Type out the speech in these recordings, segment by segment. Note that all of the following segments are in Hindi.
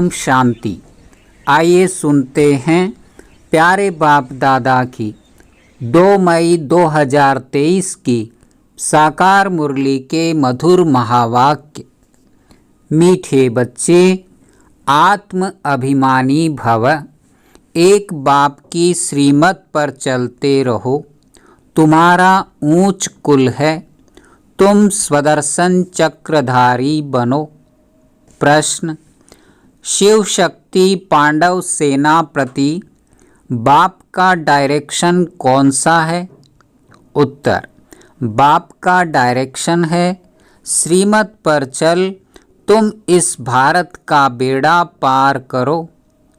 ओम शांति। आइए सुनते हैं प्यारे बाप दादा की 2 मई 2023 की साकार मुरली के मधुर महावाक्य। मीठे बच्चे, आत्म अभिमानी भव, एक बाप की श्रीमत पर चलते रहो। तुम्हारा ऊंच कुल है, तुम स्वदर्शन चक्रधारी बनो। प्रश्न: शिव शक्ति पांडव सेना प्रति बाप का डायरेक्शन कौन सा है? उत्तर: बाप का डायरेक्शन है, श्रीमत पर चल, तुम इस भारत का बेड़ा पार करो।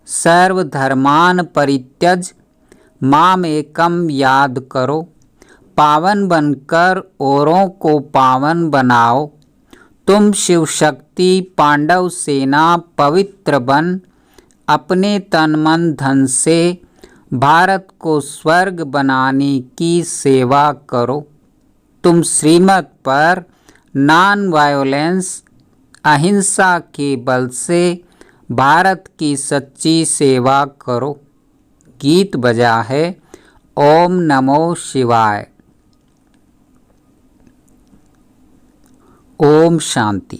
सर्वधर्मान परित्यज मामेकम याद करो। पावन बनकर औरों को पावन बनाओ। तुम शिव शक्ति पांडव सेना पवित्र बन, अपने तन मन धन से भारत को स्वर्ग बनाने की सेवा करो। तुम श्रीमत पर नॉन वायोलेंस अहिंसा के बल से भारत की सच्ची सेवा करो। गीत बजा है ओम नमो शिवाय। ओम शांति।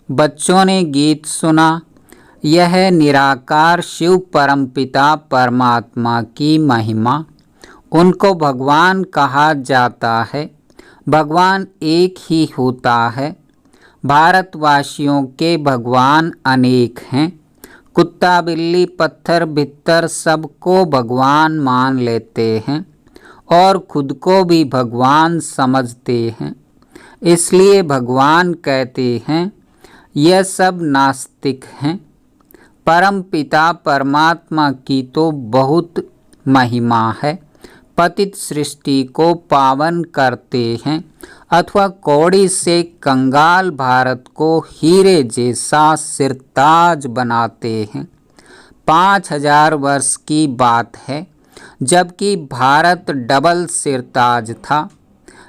बच्चों ने गीत सुना। यह निराकार शिव परमपिता परमात्मा की महिमा। उनको भगवान कहा जाता है। भगवान एक ही होता है। भारतवासियों के भगवान अनेक हैं। कुत्ता बिल्ली पत्थर भित्तर सबको भगवान मान लेते हैं और खुद को भी भगवान समझते हैं। इसलिए भगवान कहते हैं यह सब नास्तिक हैं। परम पिता परमात्मा की तो बहुत महिमा है। पतित सृष्टि को पावन करते हैं अथवा कौड़ी से कंगाल भारत को हीरे जैसा सिरताज बनाते हैं। 5000 वर्ष की बात है जबकि भारत डबल सिरताज था।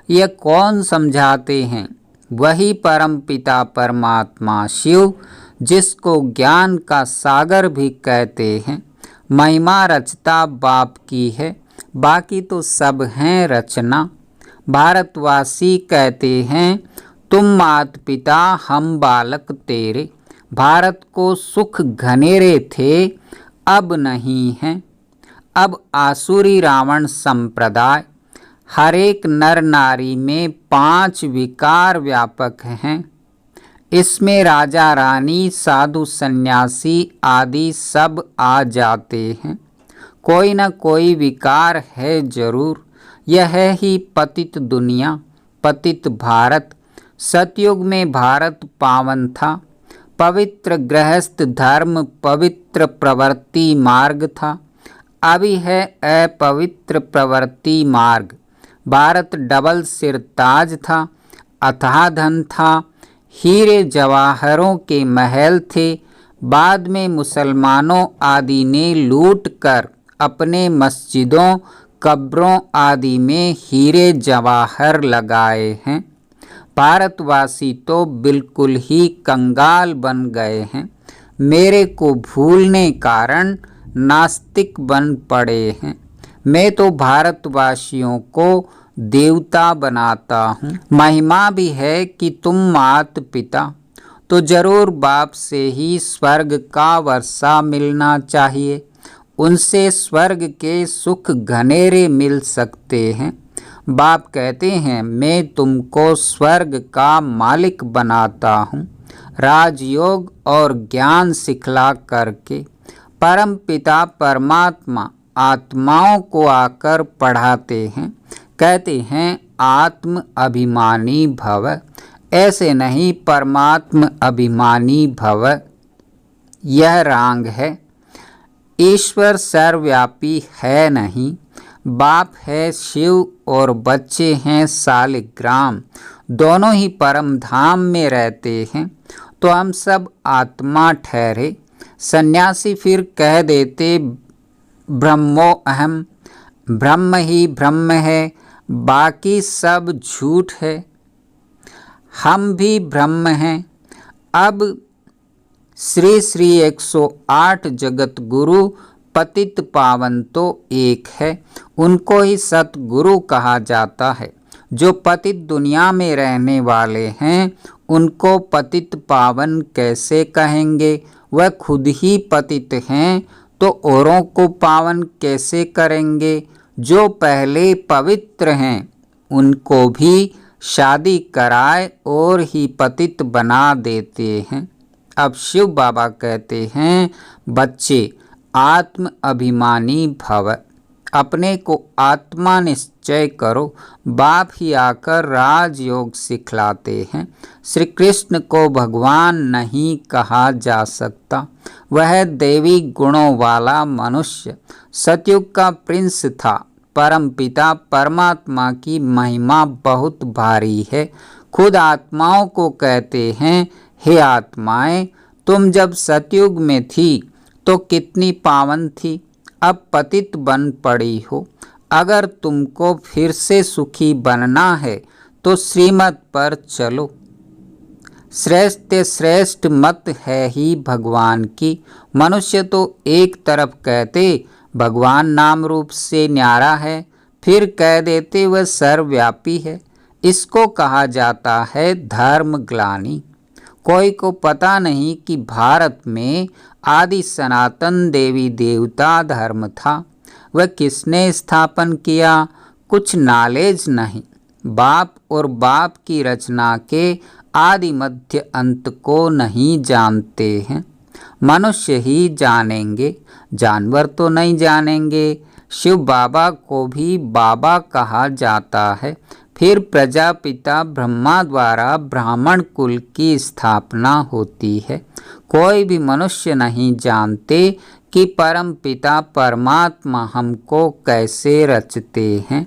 यह कौन समझाते हैं? वही परमपिता परमात्मा शिव, जिसको ज्ञान का सागर भी कहते हैं। महिमा रचता बाप की है, बाकी तो सब हैं रचना। भारतवासी कहते हैं तुम मात पिता हम बालक तेरे। भारत को सुख घनेरे थे, अब नहीं हैं। अब आसुरी रावण संप्रदाय, हर एक नर नारी में 5 विकार व्यापक हैं। इसमें राजा रानी साधु सन्यासी आदि सब आ जाते हैं। कोई न कोई विकार है जरूर। यह है ही पतित दुनिया, पतित भारत। सतयुग में भारत पावन था। पवित्र गृहस्थ धर्म पवित्र प्रवृत्ति मार्ग था। अभी है अपवित्र प्रवृत्ति मार्ग। भारत डबल सिरताज था, अथाह धन था, हीरे जवाहरों के महल थे। बाद में मुसलमानों आदि ने लूट कर अपने मस्जिदों कब्रों आदि में हीरे जवाहर लगाए हैं। भारतवासी तो बिल्कुल ही कंगाल बन गए हैं। मेरे को भूलने कारण नास्तिक बन पड़े हैं। मैं तो भारतवासियों को देवता बनाता हूँ। महिमा भी है कि तुम मात पिता, तो जरूर बाप से ही स्वर्ग का वर्षा मिलना चाहिए। उनसे स्वर्ग के सुख घनेरे मिल सकते हैं। बाप कहते हैं मैं तुमको स्वर्ग का मालिक बनाता हूँ, राजयोग और ज्ञान सिखला करके। परम पिता परमात्मा आत्माओं को आकर पढ़ाते हैं, कहते हैं आत्म अभिमानी भव। ऐसे नहीं, परमात्म अभिमानी भव। यह रांग है। ईश्वर सर्वव्यापी है नहीं। बाप है शिव और बच्चे हैं शालिग्राम। दोनों ही परम धाम में रहते हैं, तो हम सब आत्मा ठहरे। सन्यासी फिर कह देते ब्रह्मो अहम, ब्रह्म ही ब्रह्म है, बाकी सब झूठ है। हम भी ब्रह्म हैं। अब श्री श्री 108 जगत गुरु पतित पावन तो एक है, उनको ही सतगुरु कहा जाता है। जो पतित दुनिया में रहने वाले हैं उनको पतित पावन कैसे कहेंगे? वह खुद ही पतित हैं तो औरों को पावन कैसे करेंगे? जो पहले पवित्र हैं उनको भी शादी कराए और ही पतित बना देते हैं। अब शिव बाबा कहते हैं, बच्चे आत्म अभिमानी भव, अपने को आत्मा निश्चय करो। बाप ही आकर राजयोग सिखलाते हैं। श्री कृष्ण को भगवान नहीं कहा जा सकता, वह देवी गुणों वाला मनुष्य सतयुग का प्रिंस था। परमपिता परमात्मा की महिमा बहुत भारी है। खुद आत्माओं को कहते हैं, हे आत्माएं, तुम जब सतयुग में थी तो कितनी पावन थी, अब पतित बन पड़ी हो। अगर तुमको फिर से सुखी बनना है तो श्रीमत पर चलो। श्रेष्ठ श्रेष्ठ मत है ही भगवान की। मनुष्य तो एक तरफ कहते भगवान नाम रूप से न्यारा है, फिर कह देते वह सर्वव्यापी है। इसको कहा जाता है धर्म ग्लानि। कोई को पता नहीं कि भारत में आदि सनातन देवी देवता धर्म था, वह किसने स्थापन किया, कुछ नॉलेज नहीं। बाप और बाप की रचना के आदि मध्य अंत को नहीं जानते हैं। मनुष्य ही जानेंगे, जानवर तो नहीं जानेंगे। शिव बाबा को भी बाबा कहा जाता है। फिर प्रजापिता ब्रह्मा द्वारा ब्राह्मण कुल की स्थापना होती है। कोई भी मनुष्य नहीं जानते कि परम पिता परमात्मा हमको कैसे रचते हैं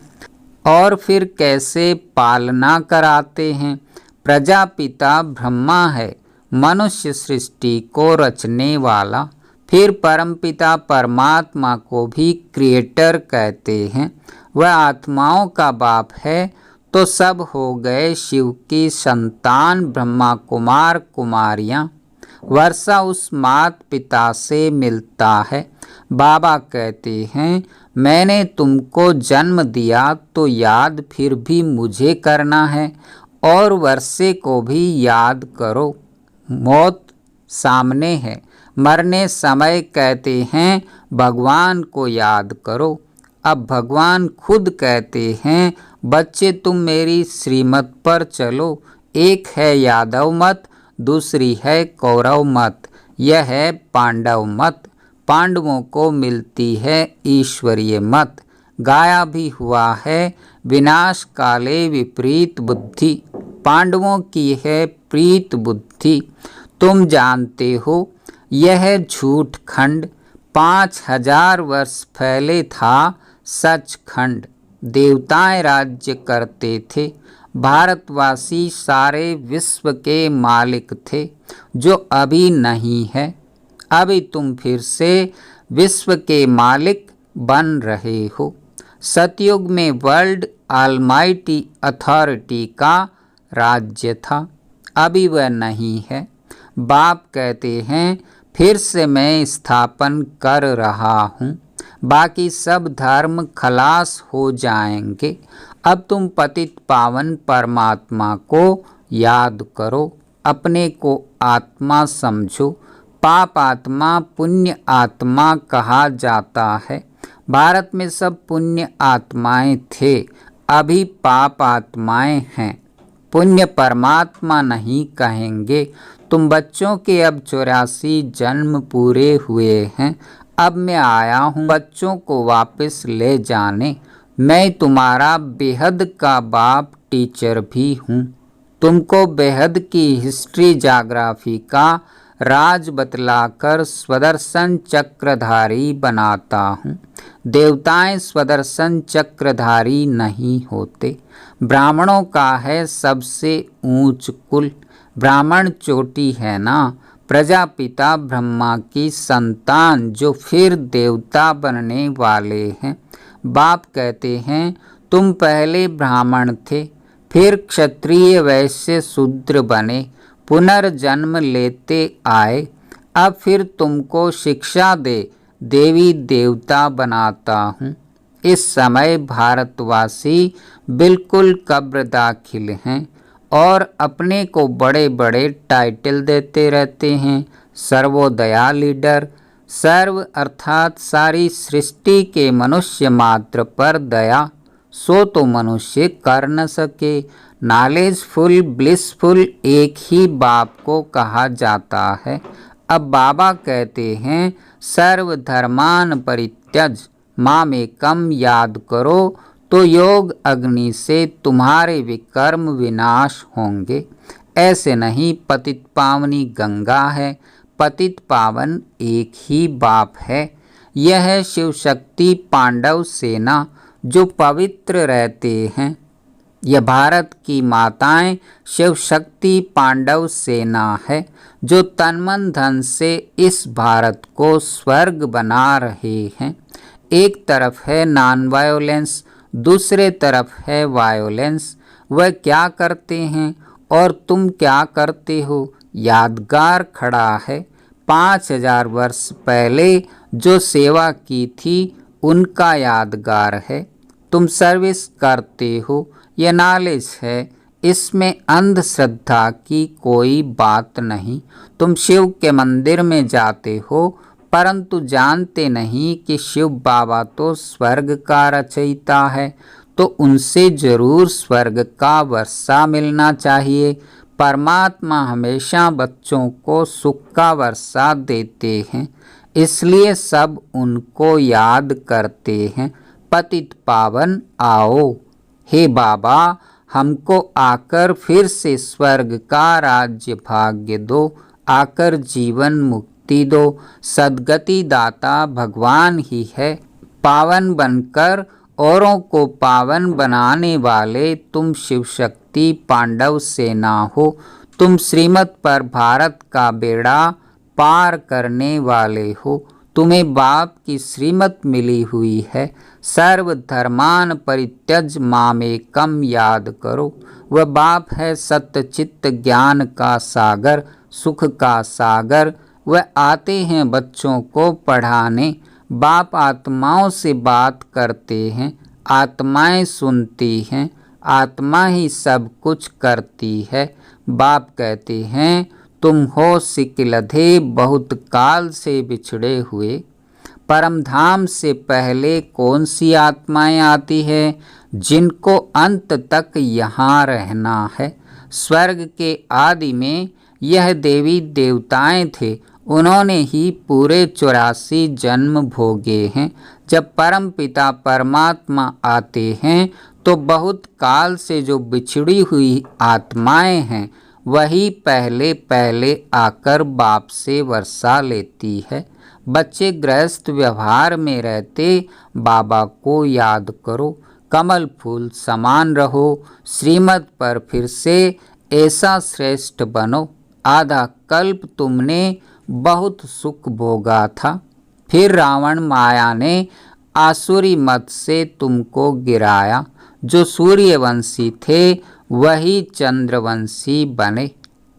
और फिर कैसे पालना कराते हैं। प्रजापिता ब्रह्मा है, मनुष्य सृष्टि को रचने वाला। फिर परमपिता परमात्मा को भी क्रिएटर कहते हैं। वह आत्माओं का बाप है तो सब हो गए शिव की संतान ब्रह्मा कुमार कुमारियाँ। वर्षा उस मात पिता से मिलता है। बाबा कहते हैं, मैंने तुमको जन्म दिया तो याद फिर भी मुझे करना है और वर्षे को भी याद करो। मौत सामने है, मरने समय कहते हैं भगवान को याद करो। अब भगवान खुद कहते हैं, बच्चे तुम मेरी श्रीमत पर चलो। एक है यादव मत, दूसरी है कौरव मत, यह है पांडव मत। पांडवों को मिलती है ईश्वरीय मत। गाया भी हुआ है, विनाश काले विपरीत बुद्धि, पांडवों की है प्रीत बुद्धि। तुम जानते हो यह झूठ खंड 5000 वर्ष पहले था सचखंड। देवताएं राज्य करते थे, भारतवासी सारे विश्व के मालिक थे, जो अभी नहीं है। अभी तुम फिर से विश्व के मालिक बन रहे हो। सतयुग में वर्ल्ड ऑलमाइटी अथॉरिटी का राज्य था, अभी वह नहीं है। बाप कहते हैं, फिर से मैं स्थापन कर रहा हूँ, बाकी सब धर्म खलास हो जाएंगे। अब तुम पतित पावन परमात्मा को याद करो, अपने को आत्मा समझो। पाप आत्मा पुण्य आत्मा कहा जाता है। भारत में सब पुण्य आत्माएं थे, अभी पाप आत्माएं हैं। पुण्य परमात्मा नहीं कहेंगे। तुम बच्चों के अब 84 जन्म पूरे हुए हैं। अब मैं आया हूँ बच्चों को वापस ले जाने। मैं तुम्हारा बेहद का बाप टीचर भी हूँ। तुमको बेहद की हिस्ट्री जाग्राफी का राज बतलाकर स्वदर्शन चक्रधारी बनाता हूँ। देवताएं स्वदर्शन चक्रधारी नहीं होते। ब्राह्मणों का है सबसे ऊंच कुल, ब्राह्मण चोटी है ना। प्रजापिता ब्रह्मा की संतान जो फिर देवता बनने वाले हैं। बाप कहते हैं, तुम पहले ब्राह्मण थे, फिर क्षत्रिय वैश्य शूद्र बने, पुनर्जन्म लेते आए। अब फिर तुमको शिक्षा दे देवी देवता बनाता हूँ। इस समय भारतवासी बिल्कुल कब्र दाखिल हैं और अपने को बड़े बड़े टाइटल देते रहते हैं। सर्वोदया लीडर, सर्व अर्थात सारी सृष्टि के मनुष्य मात्र पर दया, सो तो मनुष्य कर न सके। नॉलेजफुल ब्लिसफुल एक ही बाप को कहा जाता है। अब बाबा कहते हैं सर्वधर्मान परित्यज मामेकम याद करो, तो योग अग्नि से तुम्हारे विकर्म विनाश होंगे। ऐसे नहीं, पतित पावनी गंगा है, पतित पावन एक ही बाप है। यह है शिव शक्ति पांडव सेना जो पवित्र रहते हैं। यह भारत की माताएं शिव शक्ति पांडव सेना है जो तन मन धन से इस भारत को स्वर्ग बना रहे हैं। एक तरफ है नॉन वायोलेंस, दूसरे तरफ है वायोलेंस। वह क्या करते हैं और तुम क्या करते हो? यादगार खड़ा है। 5000 वर्ष पहले जो सेवा की थी उनका यादगार है। तुम सर्विस करते हो, यह नॉलेज है। इसमें अंधश्रद्धा की कोई बात नहीं। तुम शिव के मंदिर में जाते हो परंतु जानते नहीं कि शिव बाबा तो स्वर्ग का रचयिता है, तो उनसे जरूर स्वर्ग का वर्षा मिलना चाहिए। परमात्मा हमेशा बच्चों को सुख का वर्षा देते हैं, इसलिए सब उनको याद करते हैं। पतित पावन आओ, हे बाबा हमको आकर फिर से स्वर्ग का राज्य भाग्य दो, आकर जीवन मुक्ति दो। सद्गति दाता भगवान ही है। पावन बनकर औरों को पावन बनाने वाले तुम शिव शक्ति पांडव सेना हो। तुम श्रीमत पर भारत का बेड़ा पार करने वाले हो। तुम्हें बाप की श्रीमत मिली हुई है। सर्वधर्मान परित्यज मामेकम याद करो। वह बाप है सत्य चित्त ज्ञान का सागर, सुख का सागर। वह आते हैं बच्चों को पढ़ाने। बाप आत्माओं से बात करते हैं, आत्माएं सुनती हैं, आत्मा ही सब कुछ करती है। बाप कहते हैं तुम हो सिकलधे बहुत काल से बिछड़े हुए। परम धाम से पहले कौन सी आत्माएं आती है जिनको अंत तक यहाँ रहना है। स्वर्ग के आदि में यह देवी देवताएं थे, उन्होंने ही पूरे 84 जन्म भोगे हैं। जब परम पिता परमात्मा आते हैं तो बहुत काल से जो बिछड़ी हुई आत्माएं हैं वही पहले पहले आकर बाप से वर्षा लेती है। बच्चे गृहस्थ व्यवहार में रहते बाबा को याद करो। कमल फूल समान रहो। श्रीमत पर फिर से ऐसा श्रेष्ठ बनो। आधा कल्प तुमने बहुत सुख भोगा था, फिर रावण माया ने आसुरी मत से तुमको गिराया। जो सूर्यवंशी थे वही चंद्रवंशी बने।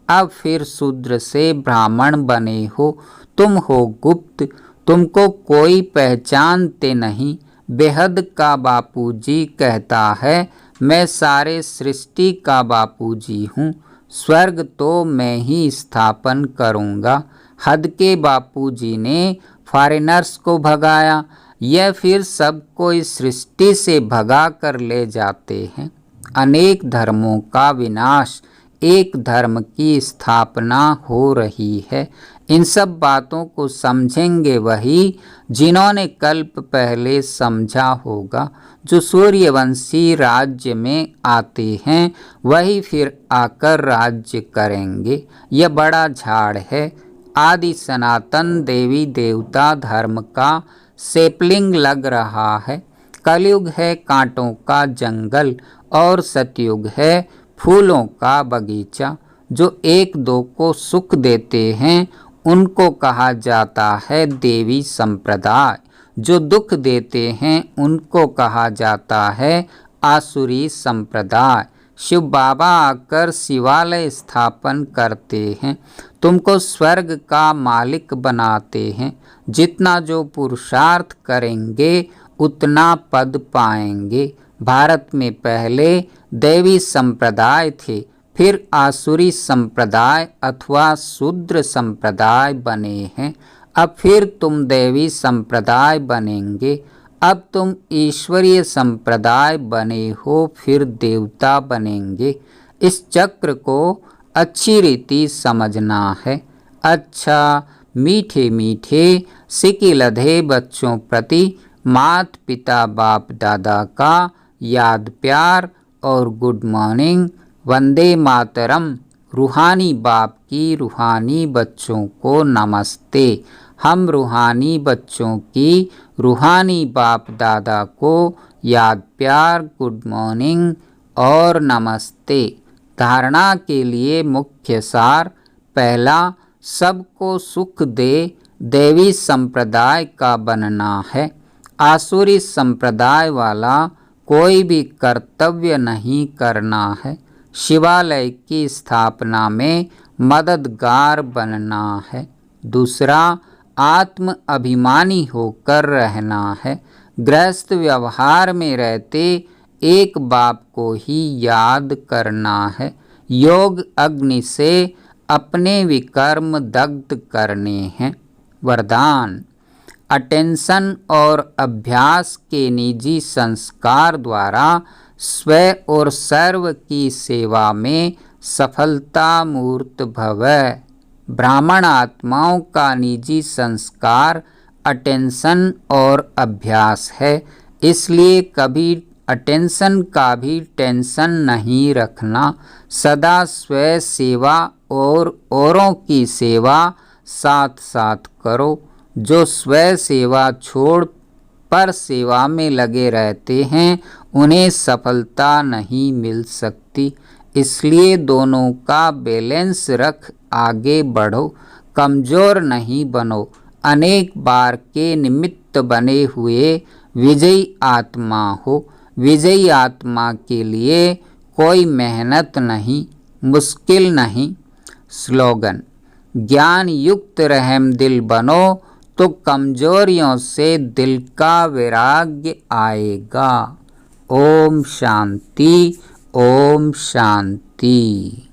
अब फिर शूद्र से ब्राह्मण बने हो। तुम हो गुप्त, तुमको कोई पहचानते नहीं। बेहद का बापूजी कहता है मैं सारे सृष्टि का बापूजी हूँ। स्वर्ग तो मैं ही स्थापन करूँगा। हद के बापूजी ने फॉरेनर्स को भगाया, यह फिर सबको इस सृष्टि से भगा कर ले जाते हैं। अनेक धर्मों का विनाश, एक धर्म की स्थापना हो रही है। इन सब बातों को समझेंगे वही जिन्होंने कल्प पहले समझा होगा। जो सूर्यवंशी राज्य में आते हैं वही फिर आकर राज्य करेंगे। यह बड़ा झाड़ है, आदि सनातन देवी देवता धर्म का सेपलिंग लग रहा है। कलयुग है कांटों का जंगल और सतयुग है फूलों का बगीचा। जो एक दो को सुख देते हैं उनको कहा जाता है देवी संप्रदाय। जो दुख देते हैं उनको कहा जाता है आसुरी संप्रदाय। शिव बाबा आकर शिवालय स्थापन करते हैं, तुमको स्वर्ग का मालिक बनाते हैं। जितना जो पुरुषार्थ करेंगे उतना पद पाएंगे। भारत में पहले दैवी संप्रदाय थे, फिर आसुरी संप्रदाय अथवा शूद्र संप्रदाय बने हैं। अब फिर तुम दैवी संप्रदाय बनेंगे। अब तुम ईश्वरीय संप्रदाय बने हो, फिर देवता बनेंगे। इस चक्र को अच्छी रीति समझना है। अच्छा, मीठे मीठे सिक्के लधे बच्चों प्रति माता पिता बाप दादा का याद प्यार और गुड मॉर्निंग। वंदे मातरम। रूहानी बाप की रूहानी बच्चों को नमस्ते। हम रूहानी बच्चों की रूहानी बाप दादा को याद प्यार, गुड मॉर्निंग और नमस्ते। धारणा के लिए मुख्य सार। पहला, सबको सुख दे दैवी संप्रदाय का बनना है। आसुरी संप्रदाय वाला कोई भी कर्तव्य नहीं करना है। शिवालय की स्थापना में मददगार बनना है। दूसरा, आत्म अभिमानी होकर रहना है। गृहस्थ व्यवहार में रहते एक बाप को ही याद करना है। योग अग्नि से अपने विकर्म दग्ध करने हैं। वरदान। अटेंशन और अभ्यास के निजी संस्कार द्वारा स्व और सर्व की सेवा में सफलता मूर्त भव। ब्राह्मण आत्माओं का निजी संस्कार अटेंशन और अभ्यास है, इसलिए कभी अटेंशन का भी टेंशन नहीं रखना। सदा स्व सेवा और औरों की सेवा साथ साथ करो। जो स्व सेवा छोड़ पर सेवा में लगे रहते हैं उन्हें सफलता नहीं मिल सकती। इसलिए दोनों का बैलेंस रख आगे बढ़ो, कमज़ोर नहीं बनो। अनेक बार के निमित्त बने हुए विजयी आत्मा हो। विजयी आत्मा के लिए कोई मेहनत नहीं, मुश्किल नहीं। स्लोगन। ज्ञान युक्त रहम दिल बनो तो कमजोरियों से दिल का वैराग्य आएगा। ओम शांति, ओम शांति।